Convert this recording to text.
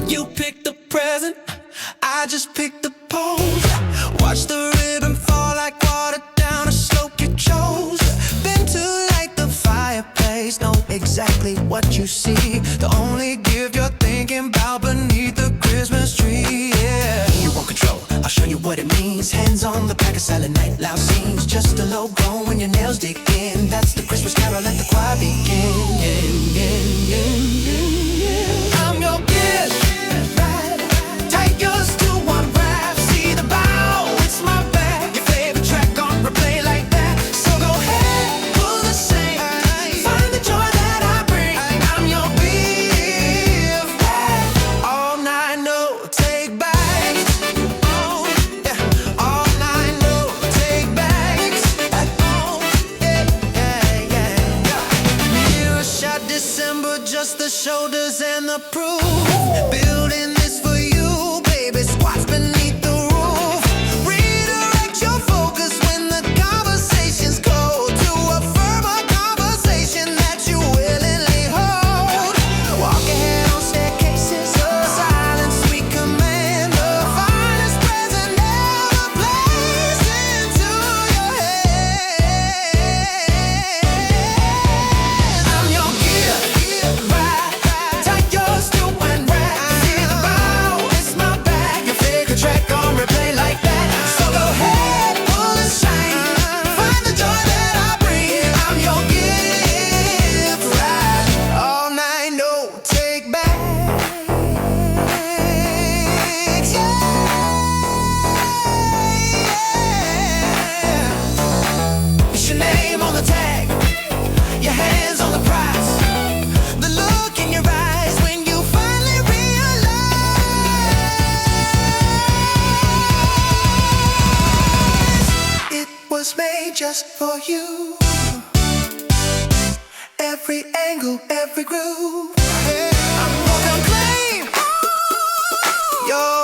You picked the present, I just picked the pose. Watch the ribbon fall like water down a slope you chose. Been to light the fireplace, know exactly what you see. The only gift you're thinking about beneath the Christmas tree, yeah. You want control, I'll show you what it means. Hands on the pack of silent night, loud scenes. Just a low groan when your nails dig in. That's the Christmas carol, let the choir begin. I'm your gift. Take yours to one rap. See the bow, it's my bag. Your favorite track on replay like that. So go ahead, pull the same. Find the joy that I bring. I'm your gift. All night, no take backs. Oh, yeah. All night, no take backs. Oh, yeah. Mirror shot December, just the shoulders and the proof. Building this for you, baby, squats beneath the roof. Redirect your focus when the conversation's cold to a firmer conversation that you willingly hold. Walk ahead on staircases, silent sweet command. The finest present ever placed into your hand. I'm your gift, right? Take yours to one rack. See the bow, it's my bag. Your favorite track on replay like that. So go ahead, pull the shine. Find the joy that I bring. I'm your gift, right? All night, no take backs. Yeah. It's your name on the tag, your hands on the prize. The look in your eyes when you finally realize it was made just for you. Every angle, every groove. I'm gonna claim your